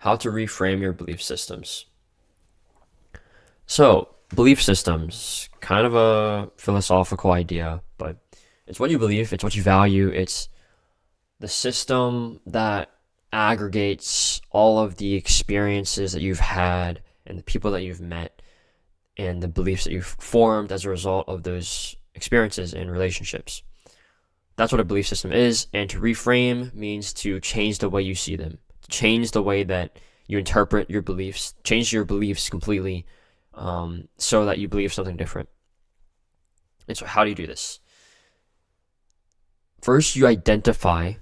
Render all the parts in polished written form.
How to reframe your belief systems. So, belief systems, kind of a philosophical idea, but it's what you believe, it's what you value, it's the system that aggregates all of the experiences that you've had and the people that you've met and the beliefs that you've formed as a result of those experiences and relationships. That's what a belief system is, and to reframe means to change the way you see them, change the way that you interpret your beliefs, change your beliefs completely, so that you believe something different. And so, how do you do this? First, you identify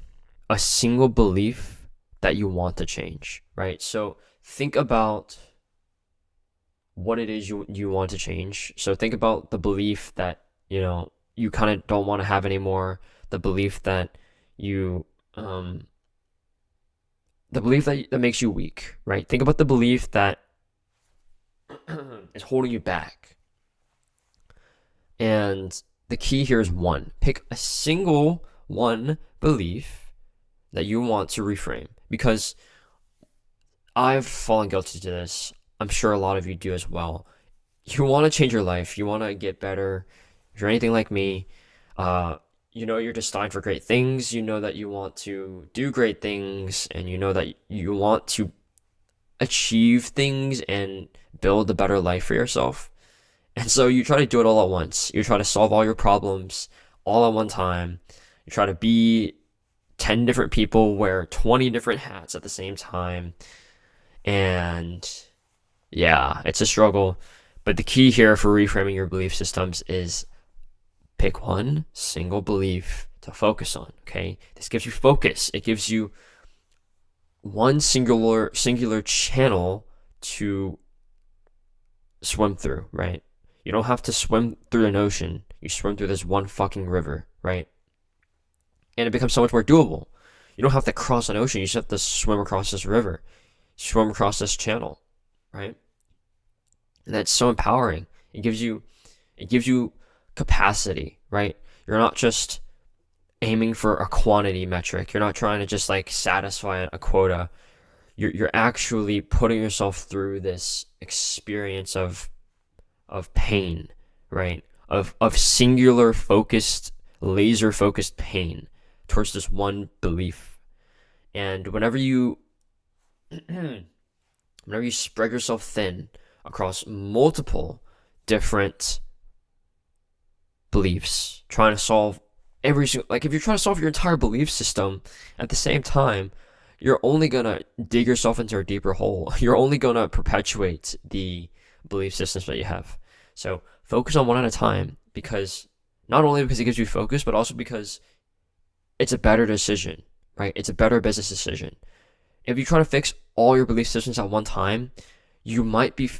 a single belief that you want to change, right? So, think about what it is you want to change. So, think about the belief that, you kind of don't want to have anymore, the belief that you, the belief that makes you weak, right? Think about the belief that is holding you back. And the key here is one. Pick a single one belief that you want to reframe. Because I've fallen guilty to this. I'm sure a lot of you do as well. You want to change your life. You want to get better. If you're anything like me, you know you're destined for great things. You know that you want to do great things, and you know that you want to achieve things and build a better life for yourself. And so you try to do it all at once. You try to solve all your problems all at one time. You try to be 10 different people, wear 20 different hats at the same time. And yeah, it's a struggle. But the key here for reframing your belief systems is pick one single belief to focus on, okay? This gives you focus. It gives you one singular channel to swim through, right? You don't have to swim through an ocean. You swim through this one fucking river, right? And it becomes so much more doable. You don't have to cross an ocean. You just have to swim across this river, swim across this channel, right? And that's so empowering. It gives you capacity, right? You're not just aiming for a quantity metric. You're not trying to just like satisfy a quota. You're actually putting yourself through this experience of pain, right? Of singular focused, laser focused pain towards this one belief. And whenever you whenever you spread yourself thin across multiple different beliefs, trying to solve every single, like if you're trying to solve your entire belief system at the same time, you're only gonna dig yourself into a deeper hole. You're only gonna perpetuate the belief systems that you have. So focus on one at a time, because not only because it gives you focus, but also because it's a better decision, right? It's a better business decision. If you try to fix all your belief systems at one time, you might be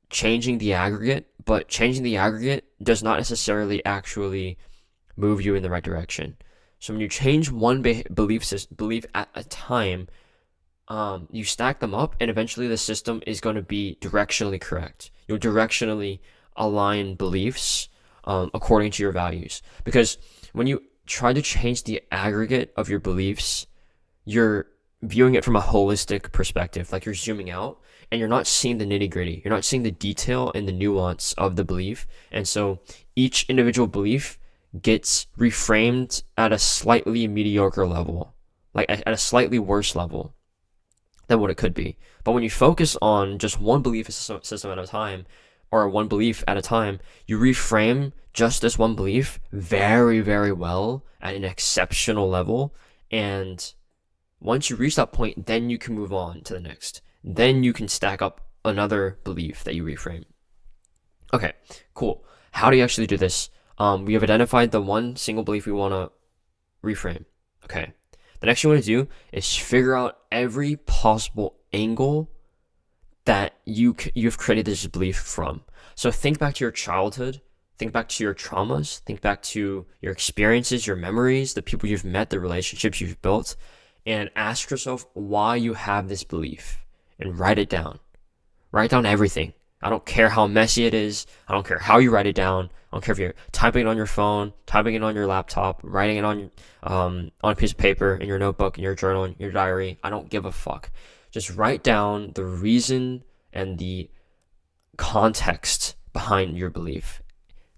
changing the aggregate, but changing the aggregate does not necessarily actually move you in the right direction. So when you change one belief at a time, you stack them up, and eventually the system is going to be directionally correct. You'll directionally align beliefs according to your values. Because when you try to change the aggregate of your beliefs, you're viewing it from a holistic perspective. Like you're zooming out and you're not seeing the nitty gritty. You're not seeing the detail and the nuance of the belief. And so each individual belief gets reframed at a slightly mediocre level, like at a slightly worse level than what it could be. But when you focus on just one belief system at a time, or one belief at a time, you reframe just this one belief very, very well at an exceptional level. And once you reach that point, then you can move on to the next. Then you can stack up another belief that you reframe. Okay, cool. How do you actually do this? We have identified the one single belief we want to reframe. Okay. The next thing you want to do is figure out every possible angle that you've created this belief from. So think back to your childhood, think back to your traumas, think back to your experiences, your memories, the people you've met, the relationships you've built, and ask yourself why you have this belief and write it down. Write down everything. I don't care how messy it is. I don't care how you write it down. I don't care if you're typing it on your phone, typing it on your laptop, writing it on a piece of paper, in your notebook, in your journal, in your diary. I don't give a fuck. just write down the reason and the context behind your belief.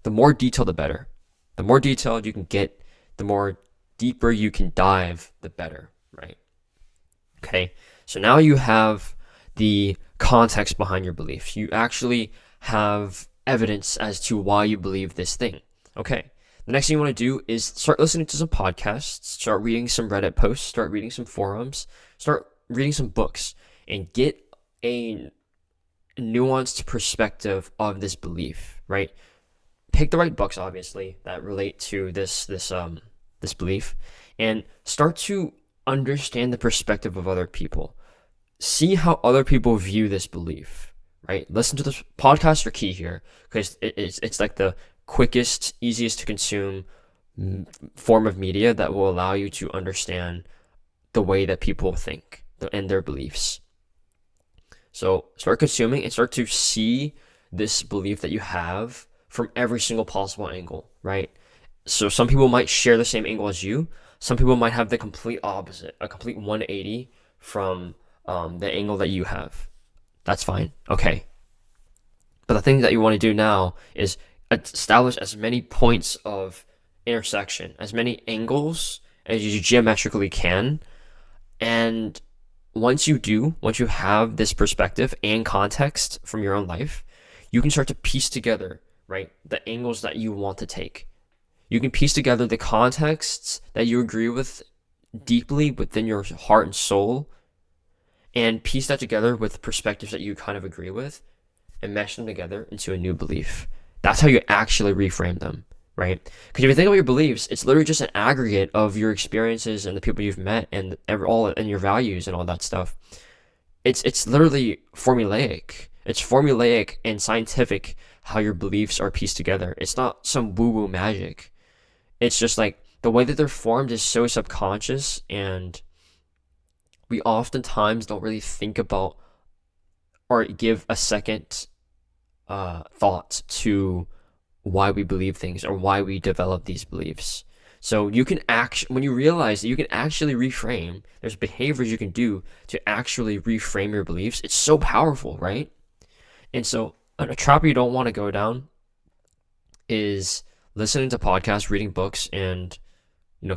The more detailed, the better. The more detailed you can get, the more deeper you can dive, the better, right? Okay, so now you have the context behind your beliefs. You actually have evidence as to why you believe this thing. Okay, the next thing you want to do is start listening to some podcasts, start reading some Reddit posts, start reading some forums, start reading some books, and get a nuanced perspective of this belief, right? Pick the right books, obviously, that relate to this belief, and start to understand the perspective of other people. See how other people view this belief, right? Listen to this. Podcasts are key here because it's like the quickest, easiest to consume form of media that will allow you to understand the way that people think and their beliefs. So start consuming and start to see this belief that you have from every single possible angle, right? So some people might share the same angle as you. Some people might have the complete opposite, a complete 180 from the angle that you have. That's fine. Okay. But the thing that you want to do now is establish as many points of intersection, as many angles as you geometrically can. And once you have this perspective and context from your own life, you can start to piece together, right, the angles that you want to take. You can piece together the contexts that you agree with deeply within your heart and soul, and piece that together with perspectives that you kind of agree with, and mesh them together into a new belief. That's how you actually reframe them, right? Because if you think about your beliefs, it's literally just an aggregate of your experiences and the people you've met and your values and all that stuff. It's literally formulaic. It's formulaic and scientific how your beliefs are pieced together. It's not some woo-woo magic. It's just like the way that they're formed is so subconscious, and we oftentimes don't really think about or give a second thought to why we believe things or why we develop these beliefs. So you can when you realize that you can actually reframe, there's behaviors you can do to actually reframe your beliefs. It's so powerful, right? And so a trap you don't want to go down is listening to podcasts, reading books, and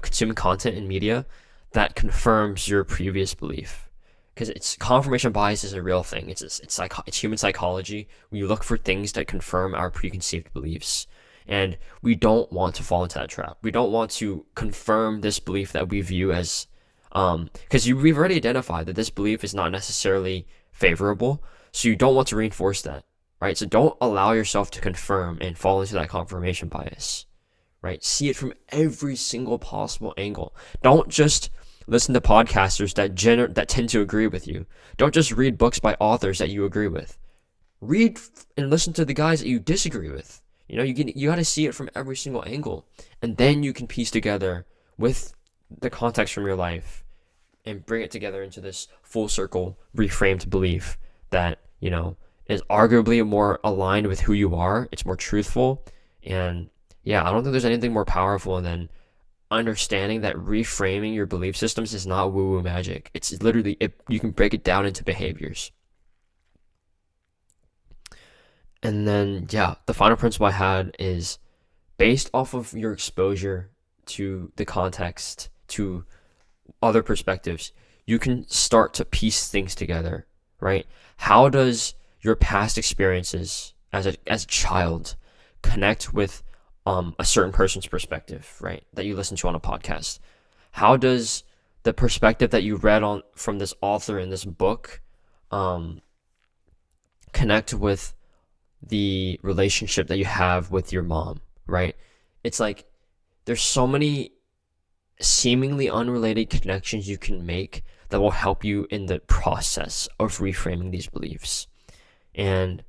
consuming content and media that confirms your previous belief. Because confirmation bias is a real thing. It's human psychology. We look for things that confirm our preconceived beliefs, and we don't want to fall into that trap. We don't want to confirm this belief that we view as, because we've already identified that this belief is not necessarily favorable. So you don't want to reinforce that, right? So don't allow yourself to confirm and fall into that confirmation bias, right? See it from every single possible angle. Don't just listen to podcasters that tend to agree with you. Don't just read books by authors that you agree with. Read and listen to the guys that you disagree with. You got to see it from every single angle, and then you can piece together with the context from your life and bring it together into this full circle reframed belief that is arguably more aligned with who you are. It's more truthful, and yeah, I don't think there's anything more powerful than understanding that reframing your belief systems is not woo-woo magic. It's literally you can break it down into behaviors. And then the final principle I had is based off of your exposure to the context, to other perspectives, you can start to piece things together, right? How does your past experiences as a child connect with a certain person's perspective, right, that you listen to on a podcast? How does the perspective that you read from this author in this book connect with the relationship that you have with your mom, right? It's like there's so many seemingly unrelated connections you can make that will help you in the process of reframing these beliefs. And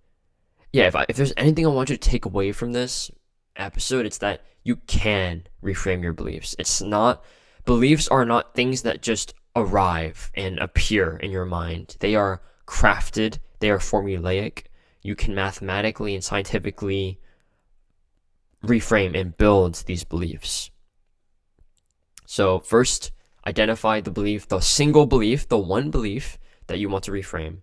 yeah, if there's anything I want you to take away from this episode, it's that you can reframe your beliefs. Beliefs are not things that just arrive and appear in your mind. They are crafted, they are formulaic. You can mathematically and scientifically reframe and build these beliefs. So first, identify the belief, the single belief, the one belief that you want to reframe.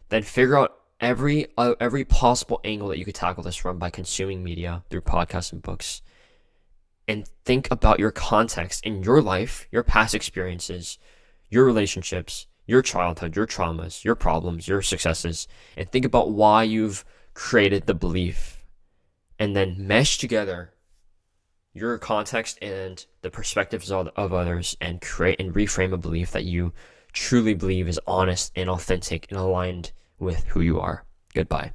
Then figure out every possible angle that you could tackle this from by consuming media through podcasts and books. And think about your context in your life, your past experiences, your relationships, your childhood, your traumas, your problems, your successes, and think about why you've created the belief. And then mesh together your context and the perspectives of others and create and reframe a belief that you truly believe is honest and authentic and aligned with who you are. Goodbye.